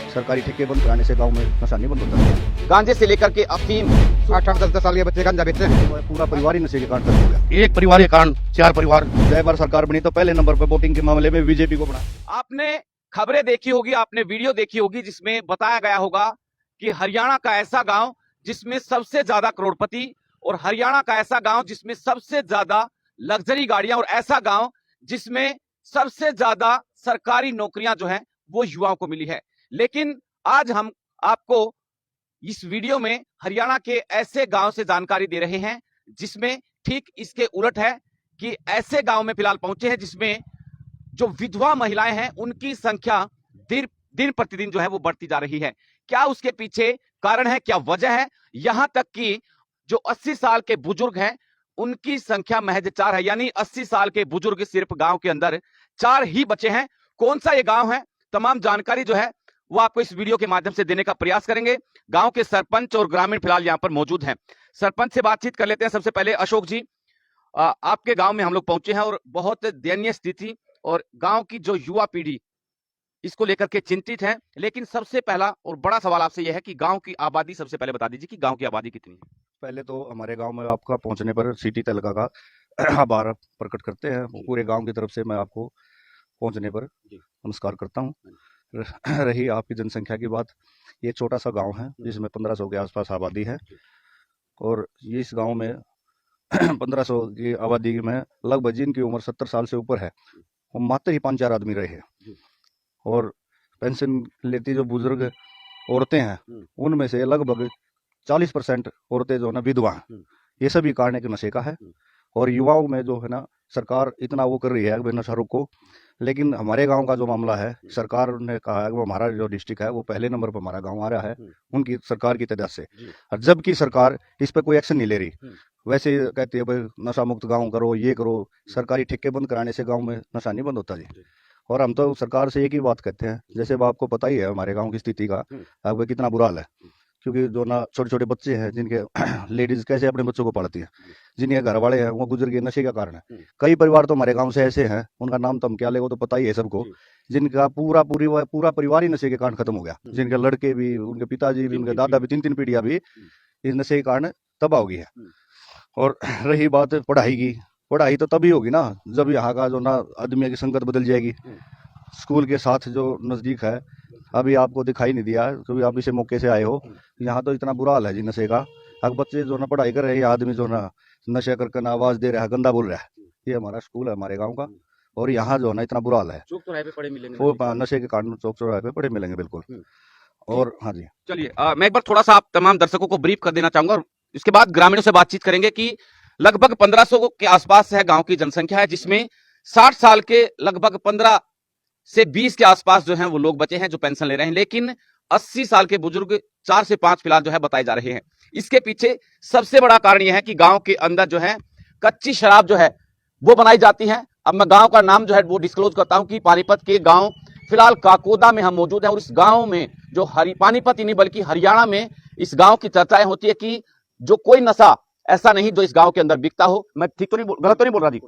सरकारी ठेके बंद कराने से गांव में नशा नहीं बंद होता। गांजे से लेकर के अफीम 8-10 साल के बच्चे गांजा बेचते हैं। पूरा परिवार ही नशे के कारण हो गया। एक परिवार के कारण 4 परिवार। जय बार सरकार बनी तो पहले नंबर पर वोटिंग के मामले में बीजेपी को बना। आपने खबरें देखी होगी, आपने वीडियो देखी होगी जिसमें बताया गया होगा कि हरियाणा का ऐसा गांव जिसमें सबसे ज्यादा करोड़पति, और हरियाणा का ऐसा गांव जिसमें सबसे ज्यादा लग्जरी गाड़ियां, और ऐसा गांव जिसमें सबसे ज्यादा सरकारी नौकरियां जो है वो युवाओं को मिली है। लेकिन आज हम आपको इस वीडियो में हरियाणा के ऐसे गांव से जानकारी दे रहे हैं जिसमें ठीक इसके उलट है कि ऐसे गांव में फिलहाल पहुंचे हैं जिसमें जो विधवा महिलाएं हैं उनकी संख्या दिन प्रतिदिन जो है वो बढ़ती जा रही है। क्या उसके पीछे कारण है, क्या वजह है? यहां तक कि जो 80 साल के बुजुर्ग हैं उनकी संख्या महज 4 है, यानी 80 साल के बुजुर्ग सिर्फ गांव के अंदर 4 ही बचे हैं। कौन सा ये गांव है, तमाम जानकारी जो है वो आपको इस वीडियो के माध्यम से देने का प्रयास करेंगे। गांव के सरपंच और ग्रामीण फिलहाल यहां पर मौजूद हैं। सरपंच से बातचीत कर लेते हैं। सबसे पहले अशोक जी, आपके गांव में हम लोग पहुंचे हैं और बहुत दयनीय स्थिति, और गांव की जो युवा पीढ़ी इसको लेकर के चिंतित है। लेकिन सबसे पहला और बड़ा सवाल आपसे यह है कि गांव की आबादी सबसे पहले बता दीजिए कि गांव की आबादी कितनी है। पहले तो हमारे गांव में आपका पहुंचने पर सिटी तालुका का आभार प्रकट करते हैं। पूरे गांव की तरफ से मैं आपको पहुंचने पर नमस्कार करता हूं। रही आपकी जनसंख्या की बात, ये छोटा सा गांव है जिसमें 1500 के आसपास आबादी है, और ये इस गांव में 1500 की आबादी में लगभग जिनकी उम्र 70 साल से ऊपर है वो मात्र ही 5-4 आदमी रहे हैं। और पेंशन लेती जो बुजुर्ग औरतें हैं उनमें से लगभग 40% औरतें जो है ना विधवा हैं। ये सभी कारण एक नशे का है। और युवाओं में जो है ना सरकार इतना वो कर रही है कि नशा रोको, लेकिन हमारे गांव का जो मामला है सरकार ने कहा है कि हमारा जो डिस्ट्रिक्ट है वो पहले नंबर पर हमारा गांव आ रहा है उनकी सरकार की तरफ से, और जबकि सरकार इस पर कोई एक्शन नहीं ले रही। वैसे कहती है भाई नशा मुक्त गाँव करो, ये करो, सरकारी ठेके बंद कराने से गाँव में नशा नहीं बंद होता जी। और हम तो सरकार से एक ही बात कहते हैं, जैसे अब आपको पता ही है हमारे गांव की स्थिति का अब कितना बुरा हाल है, क्योंकि जो ना छोटे छोटे बच्चे हैं जिनके लेडीज कैसे अपने बच्चों को पढ़ती हैं, जिनके घर वाले हैं वो गुजर गए नशे का कारण है। कई परिवार तो हमारे गांव से ऐसे हैं, उनका नाम तो हम क्या ले वो तो पता ही है सबको, जिनका पूरा परिवार ही नशे के कारण खत्म हो गया। जिनके लड़के भी, उनके पिताजी भी, उनके दादा भी, 3-3 पीढ़ियां भी इस नशे के कारण तबाह हो गई है। और रही बात पढ़ाई की, पढ़ाई तो तभी होगी ना जब यहाँ का जो ना आदमी की संगत बदल जाएगी। स्कूल के साथ जो नजदीक है, अभी आपको दिखाई नहीं दिया क्योंकि आप इसे मौके से आए हो, यहाँ तो इतना बुरा हाल है जी नशे का। अब बच्चे जो ना पढ़ाई कर रहे हैं, आदमी जो ना नशे करके ना आवाज दे रहा है, गंदा बोल रहा है। ये हमारा स्कूल है हमारे गाँव का, और यहाँ जो है ना इतना बुरा हाल है। चौक चौराहे पे पड़े मिलेंगे वो नशे के कारण चौक चौराहे पे पड़े मिलेंगे बिल्कुल। और हाँ जी, चलिए मैं एक बार थोड़ा सा आप तमाम दर्शकों को ब्रीफ कर देना चाहूंगा, और इसके बाद ग्रामीणों से बातचीत करेंगे कि लगभग 1500 के आसपास है गांव की जनसंख्या है, जिसमें 60 साल के लगभग 15 से 20 के आसपास जो हैं वो लोग बचे हैं जो पेंशन ले रहे हैं। लेकिन 80 साल के बुजुर्ग 4 से 5 फिलहाल जो है बताए जा रहे हैं। इसके पीछे सबसे बड़ा कारण यह है कि गांव के अंदर जो है कच्ची शराब जो है वो बनाई जाती है। अब मैं गांव का नाम जो है वो डिस्क्लोज करता हूं कि पानीपत के गांव फिलहाल काकोदा में हम मौजूद हैं, और इस गांव में जो पानीपत ही नहीं बल्कि हरियाणा में इस गांव की चर्चाएं होती है कि जो कोई नशा ऐसा नहीं जो इस गांव के अंदर बिकता हो। मैं ठीक तो नहीं, गलत तो नहीं बोल रहा जी?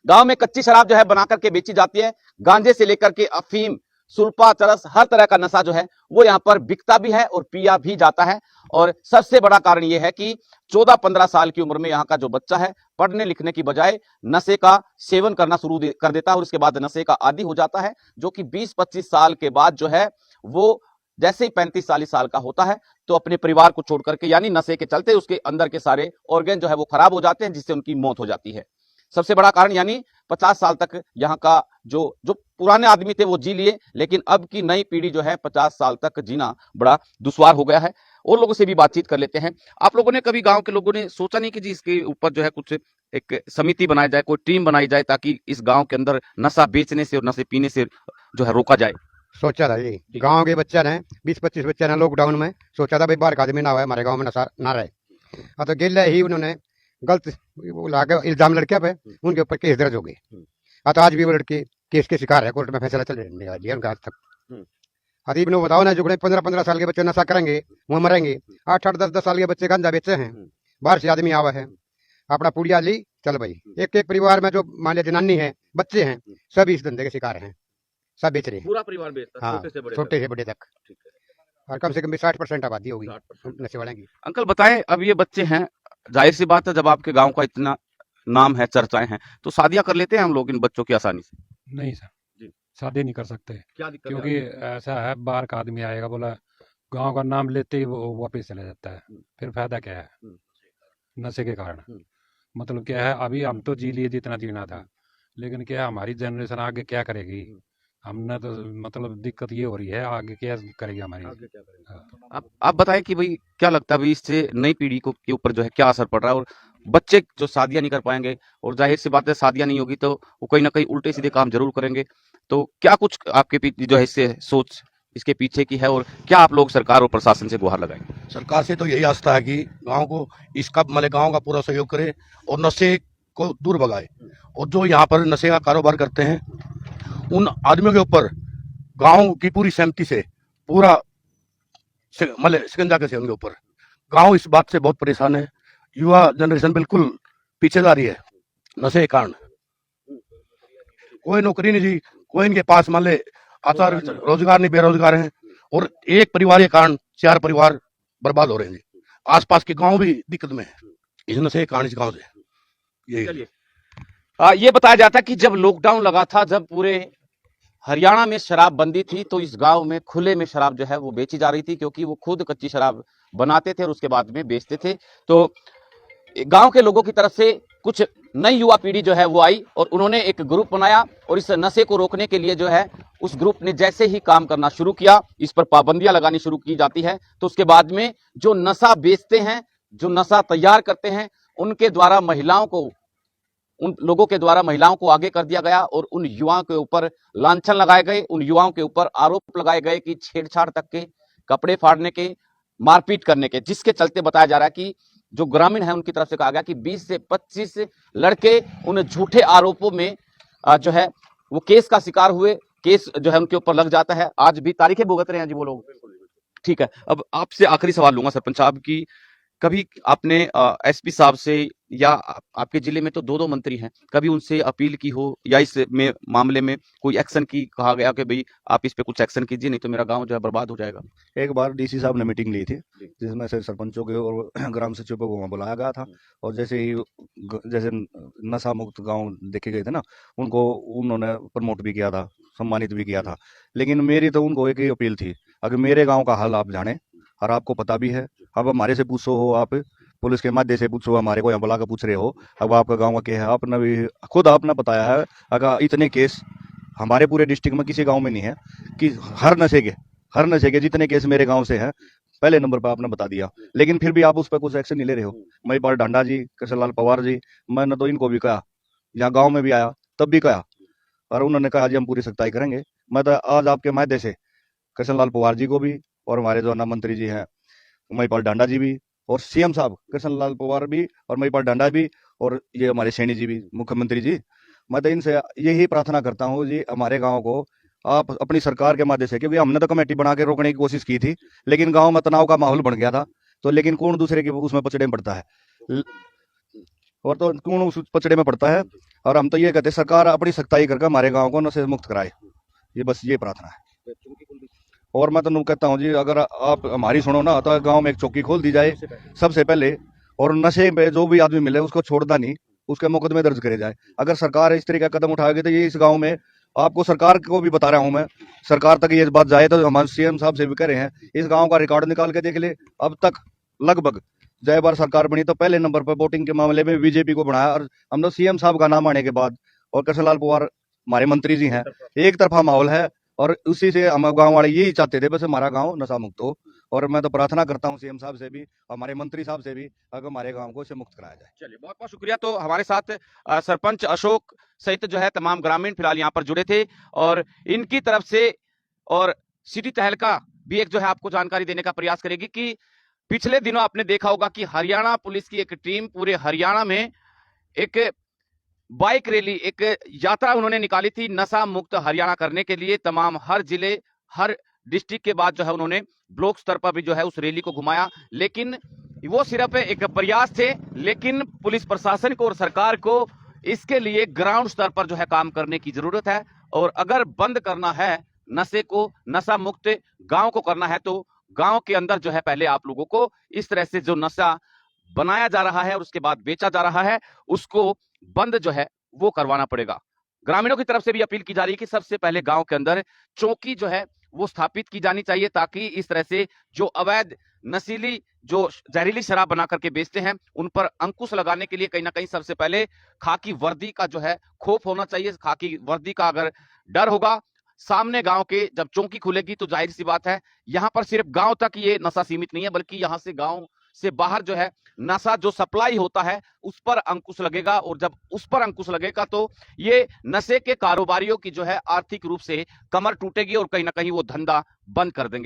गांव में कच्ची शराब जो है बना करके बेची जाती है। गांजे से लेकर के अफीम, सुल्फा, चरस, हर तरह का नशा जो है वो यहाँ पर बिकता भी है और पिया भी जाता है। और सबसे बड़ा कारण यह है कि 14-15 साल की उम्र में यहाँ का जो बच्चा है पढ़ने लिखने की बजाय नशे का सेवन करना शुरू कर देता है, और उसके बाद नशे का आदी हो जाता है, जो कि 20-25 साल के बाद जो है वो जैसे ही 35-40 साल का होता है तो अपने परिवार को छोड़ करके, यानी नशे के चलते उसके अंदर के सारे ऑर्गन जो है वो खराब हो जाते हैं, जिससे उनकी मौत हो जाती है। सबसे बड़ा कारण, यानी 50 साल तक यहाँ का जो पुराने आदमी थे वो जी लिए, लेकिन अब की नई पीढ़ी जो है 50 साल तक जीना बड़ा दुश्वार हो गया है। और लोगों से भी बातचीत कर लेते हैं। आप लोगों ने कभी, गांव के लोगों ने सोचा नहीं कि जी इसके ऊपर जो है कुछ एक समिति बनाई जाए, कोई टीम बनाई जाए, ताकि इस गांव के अंदर नशा बेचने से और नशे पीने से जो है रोका जाए? सोचा था जी, गांव के बच्चे ने 20-25 बच्चे ने लॉकडाउन में सोचा था भाई बाहर का आदमी ना हुआ हमारे गांव में नशा ना रहे। तो गिल्ला ही उन्होंने गलत लाके इल्जाम लड़के पे, उनके ऊपर केस दर्ज हो गए। तो आज भी वो लड़के केस के शिकार है, कोर्ट में फैसला चल रहा है उनका आज तक। अदीब ने बताओ ना, जो 15-15 साल के बच्चे नशा करेंगे वो मरेंगे। 8-10 साल के बच्चे गांजा बेचते हैं, बाहर से आदमी आवा है, अपना पुड़िया ली चल भाई। एक परिवार में जो मान लिया जनानी है, बच्चे हैं, सभी इस धंधे के शिकार हैं, सब बेच रहे हैं। पूरा परिवार बेचता है, हाँ, छोटे से बड़े तक। और कम से कम 60% आबादी होगी नशे वाले की। अंकल बताएं, अब ये बच्चे हैं, जाहिर सी बात है जब आपके गांव का इतना नाम है, चर्चाएं हैं, तो शादियां कर लेते हैं हम लोग इन बच्चों की आसानी से। नहीं सर, जी। शादी नहीं कर सकते क्या दिक्कत क्योंकि ऐसा है, बाहर का आदमी आएगा, बोला गांव का नाम लेते ही वो वापस चला जाता है, फिर फायदा क्या है नशे के कारण। मतलब क्या है, अभी हम तो जी लिए जितना जीना था, लेकिन क्या है, हमारी जनरेशन आगे क्या करेगी। हमने तो मतलब दिक्कत ये हो रही है, आगे क्या करेगी हमारी। हाँ। आप बताएं कि भाई क्या लगता है भाई इससे नई पीढ़ी को के ऊपर जो है क्या असर पड़ रहा है, और बच्चे जो शादियां नहीं कर पाएंगे, और जाहिर सी बात है शादियां नहीं होगी तो वो कहीं ना कहीं उल्टे सीधे काम जरूर करेंगे, तो क्या कुछ आपके पीछे जो है इससे सोच इसके पीछे की है, और क्या आप लोग सरकार और प्रशासन से गुहार लगाएंगे? सरकार से तो यही आस्था है कि गांव को इसका मतलब गांव का पूरा सहयोग करे और नशे को दूर भगाए, और जो यहाँ पर नशे का कारोबार करते हैं उन आदमियों के ऊपर गांव की पूरी सहमति से पूरा मतलब शिकंजा कैसे उनके ऊपर। गांव इस बात से बहुत परेशान है, युवा जनरेशन बिल्कुल पीछे जा रही है नशे के कारण। कोई नौकरी नहीं जी, कोई इनके पास मान ले आचार रोजगार नहीं, बेरोजगार हैं, और एक परिवार के कारण 4 परिवार बर्बाद हो रहे हैं जी। आसपास के गांव भी दिक्कत में है इस नशे के कारण, इस गांव से। यही ये बताया जाता है कि जब लॉकडाउन लगा था, जब पूरे हरियाणा में शराब बंदी थी, तो इस गांव में खुले में शराब जो है वो बेची जा रही थी, क्योंकि वो खुद कच्ची शराब बनाते थे और उसके बाद में बेचते थे। तो गांव के लोगों की तरफ से कुछ नई युवा पीढ़ी जो है वो आई और उन्होंने एक ग्रुप बनाया, और इस नशे को रोकने के लिए जो है उस ग्रुप ने जैसे ही काम करना शुरू किया, इस पर पाबंदियां लगानी शुरू की जाती है, तो उसके बाद में जो नशा बेचते हैं, जो नशा तैयार करते हैं, उनके द्वारा महिलाओं को, उन लोगों के द्वारा महिलाओं को आगे कर दिया गया, और उन युवाओं के ऊपर लांछन लगाए गए, उन युवाओं के ऊपर आरोप लगाए गए कि छेड़छाड़ तक के, कपड़े फाड़ने के, मारपीट करने के, जिसके चलते बताया जा रहा है कि जो ग्रामीण है उनकी तरफ से कहा गया कि 20 से 25 लड़के उन झूठे आरोपों में जो है वो केस का शिकार हुए, केस जो है उनके ऊपर लग जाता है, आज भी तारीखें भुगत रहे हैं जी वो लोग। ठीक है, अब आपसे आखिरी सवाल लूंगा सरपंच साहब की, कभी आपने एसपी साहब से या आपके जिले में तो 2-2 मंत्री हैं, कभी उनसे अपील की हो या इस में मामले में कोई एक्शन की कहा गया कि भाई आप इस पे कुछ एक्शन कीजिए, नहीं तो मेरा गांव जो है बर्बाद हो जाएगा? एक बार डीसी साहब ने मीटिंग ली थी, जिसमें से सरपंचों के और ग्राम सचिव को वहाँ बुलाया गया था, और जैसे ही जैसे नशा मुक्त गांव देखे गए थे ना, उनको उन्होंने प्रमोट भी किया था, सम्मानित भी किया था। लेकिन मेरी तो उनको एक ही अपील थी, अगर मेरे गांव का हाल आप जाने और आपको पता भी है, अब हमारे से पूछो हो, आप पुलिस के माध्यम से पूछो, हमारे को यहाँ बुला कर पूछ रहे हो, अब आपका गांव का क्या है, आपने भी खुद आपने बताया है, अगर इतने केस हमारे पूरे डिस्ट्रिक्ट में किसी गांव में नहीं है कि हर नशे के जितने केस मेरे गांव से हैं, पहले नंबर पर आपने बता दिया, लेकिन फिर भी आप उस पर कुछ एक्शन नहीं ले रहे हो। महिपाल डांडा जी, कृष्णलाल पवार जी, मैंने तो इनको भी कहा, यहाँ गाँव में भी आया तब भी कहा, और उन्होंने कहा जी हम पूरी सख्ताई करेंगे। मैं तो आज आपके माध्यम से कृष्णलाल पवार जी को भी, और हमारे जो अन्ना मंत्री जी हैं महिपाल डांडा जी भी, और सीएम साहब कृष्णलाल पवार भी और महिपाल डांडा भी, और ये हमारे सैनी जी भी, मुख्यमंत्री जी, मैं तो इनसे यही प्रार्थना करता हूँ जी, हमारे गांव को आप अपनी सरकार के माध्यम से, क्योंकि हमने तो कमेटी बना के रोकने की कोशिश की थी, लेकिन गांव में तनाव का माहौल बन गया था, तो लेकिन कौन दूसरे के उसमें पचड़े में पड़ता है, और तो कौन उस पचड़े में पड़ता है। और हम तो ये कहते हैं सरकार अपनी सख्ताई करके हमारे गाँव को नशे मुक्त कराए, ये बस ये प्रार्थना है। और मैं तो कहता हूँ जी, अगर आप हमारी सुनो ना, तो गांव में एक चौकी खोल दी जाए सबसे पहले, और नशे पे जो भी आदमी मिले उसको छोड़ना नहीं, उसके मुकदमे दर्ज करे जाए। अगर सरकार इस तरह का कदम उठाएगी तो ये इस गांव में, आपको सरकार को भी बता रहा हूं मैं, सरकार तक ये बात जाए तो हमारे सीएम साहब से भी कह रहे हैं, इस गांव का रिकॉर्ड निकाल के देख ले, अब तक लगभग जय बार सरकार बनी तो पहले नंबर पर वोटिंग के मामले में बीजेपी को बढ़ाया, और हम लोग सीएम साहब का नाम आने के बाद, और कृष्णलाल पवार हमारे मंत्री जी हैं, एक तरफा माहौल है, और उसी से हम गांव वाले यही चाहते थे बस हमारा गांव नशा मुक्त हो। और मैं तो प्रार्थना करता हूं सीएम साहब से भी, हमारे मंत्री साहब से भी, अगर हमारे गांव को इससे मुक्त कराया जाए। चलिए, बहुत बहुत शुक्रिया। तो हमारे साथ सरपंच अशोक सहित जो है तमाम ग्रामीण फिलहाल यहाँ पर जुड़े थे, और इनकी तरफ से और सिटी तहलका भी एक जो है आपको जानकारी देने का प्रयास करेगी कि पिछले दिनों आपने देखा होगा कि हरियाणा पुलिस की एक टीम पूरे हरियाणा में एक बाइक रैली, एक यात्रा उन्होंने निकाली थी नशा मुक्त हरियाणा करने के लिए। तमाम हर जिले, हर डिस्ट्रिक्ट के बाद जो है उन्होंने ब्लॉक स्तर पर भी जो है उस रैली को घुमाया, लेकिन वो सिर्फ एक प्रयास थे, लेकिन पुलिस प्रशासन को और सरकार को इसके लिए ग्राउंड स्तर पर जो है काम करने की जरूरत है। और अगर बंद करना है नशे को, नशा मुक्त गांव को करना है, तो गांव के अंदर जो है पहले आप लोगों को इस तरह से जो नशा बनाया जा रहा है और उसके बाद बेचा जा रहा है उसको बंद जो है वो करवाना पड़ेगा। ग्रामीणों की तरफ से भी अपील की जा रही है कि सबसे पहले गांव के अंदर चौकी जो है वो स्थापित की जानी चाहिए, ताकि इस तरह से जो अवैध नशीली जो जहरीली शराब बना करके बेचते हैं उन पर अंकुश लगाने के लिए कहीं ना कहीं सबसे पहले खाकी वर्दी का जो है खौफ होना चाहिए। खाकी वर्दी का अगर डर होगा, सामने गांव के जब चौकी खुलेगी तो जाहिर सी बात है यहां पर सिर्फ गांव तक ये नशा सीमित नहीं है, बल्कि यहां से गांव से बाहर जो है नशा जो सप्लाई होता है उस पर अंकुश लगेगा। और जब उस पर अंकुश लगेगा तो ये नशे के कारोबारियों की जो है आर्थिक रूप से कमर टूटेगी और कहीं ना कहीं वो धंधा बंद कर देंगे।